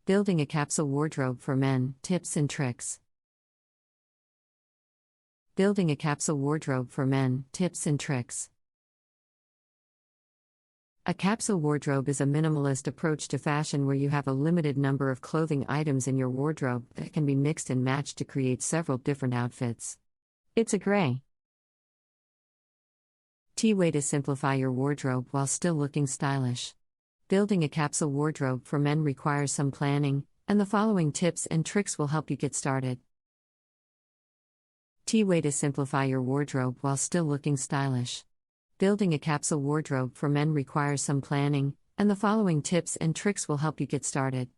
Building a capsule wardrobe for men, tips and tricks. Building a capsule wardrobe for men, tips and tricks. A capsule wardrobe is a minimalist approach to fashion where you have a limited number of clothing items in your wardrobe that can be mixed and matched to create several different outfits. It's a great way to simplify your wardrobe while still looking stylish. Building a capsule wardrobe for men requires some planning, and the following tips and tricks will help you get started. Way to simplify your wardrobe while still looking stylish. Building a capsule wardrobe for men requires some planning, and the following tips and tricks will help you get started.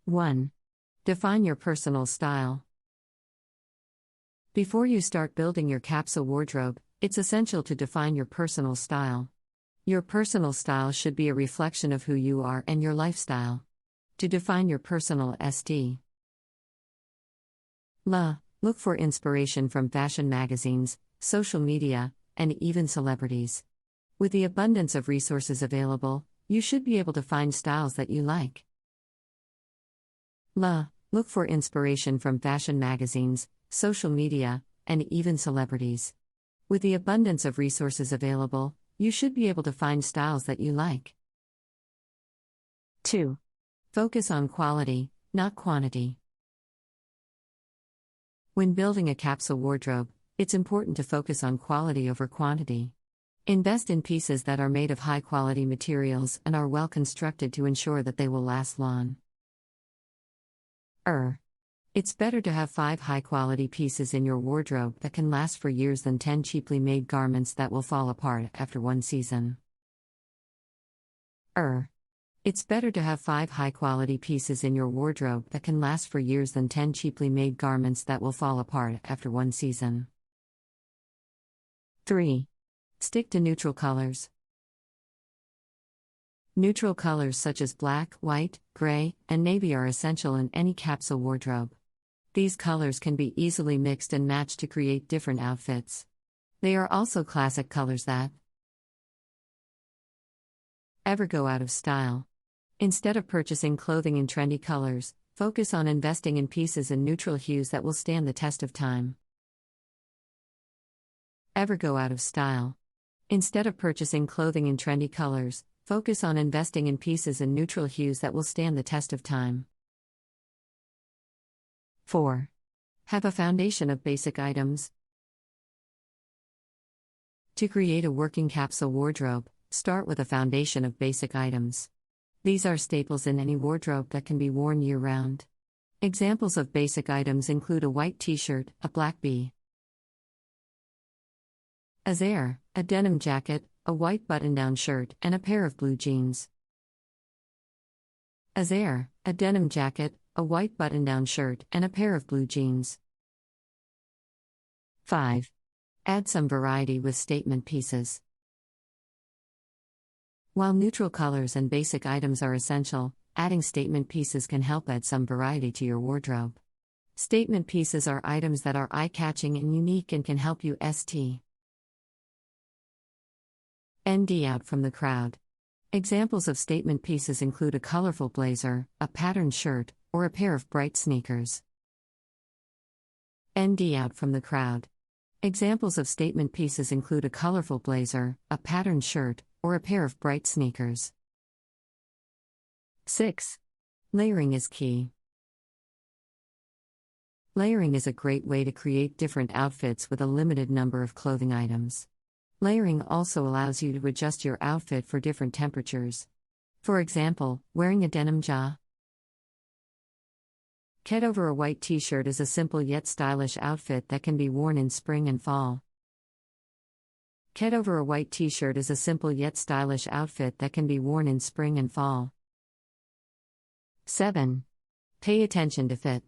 1. Define your personal style. Before you start building your capsule wardrobe, it's essential to define your personal style. Your personal style should be a reflection of who you are and your lifestyle. To define your personal ST. Look for inspiration from fashion magazines, social media, and even celebrities. With the abundance of resources available, you should be able to find styles that you like. Look for inspiration from fashion magazines, social media, and even celebrities. With the abundance of resources available, you should be able to find styles that you like. 2. Focus on quality, not quantity. When building a capsule wardrobe, it's important to focus on quality over quantity. Invest in pieces that are made of high-quality materials and are well constructed to ensure that they will last long. It's better to have 5 high-quality pieces in your wardrobe that can last for years than 10 cheaply made garments that will fall apart after one season. It's better to have 5 high-quality pieces in your wardrobe that can last for years than 10 cheaply made garments that will fall apart after one season. 3. Stick to neutral colors. Neutral colors such as black, white, gray, and navy are essential in any capsule wardrobe. These colors can be easily mixed and matched to create different outfits. They are also classic colors that ever go out of style. Instead of purchasing clothing in trendy colors, focus on investing in pieces in neutral hues that will stand the test of time. Ever go out of style. Instead of purchasing clothing in trendy colors, focus on investing in pieces in neutral hues that will stand the test of time. 4. Have a foundation of basic items. To create a working capsule wardrobe, start with a foundation of basic items. These are staples in any wardrobe that can be worn year-round. Examples of basic items include a white t-shirt, a black blazer, a denim jacket, a white button-down shirt, and a pair of blue jeans. A denim jacket, a white button-down shirt, and a pair of blue jeans. 5. Add some variety with statement pieces. While neutral colors and basic items are essential, adding statement pieces can help add some variety to your wardrobe. Statement pieces are items that are eye-catching and unique and can help you stand out from the crowd. Examples of statement pieces include a colorful blazer, a patterned shirt, or a pair of bright sneakers. Stand out from the crowd. Examples of statement pieces include a colorful blazer, a patterned shirt, or a pair of bright sneakers. 6. Layering is key. Layering is a great way to create different outfits with a limited number of clothing items. Layering also allows you to adjust your outfit for different temperatures. For example, wearing a denim jacket over a white t-shirt is a simple yet stylish outfit that can be worn in spring and fall. Over a white t-shirt is a simple yet stylish outfit that can be worn in spring and fall. 7. Pay attention to fit.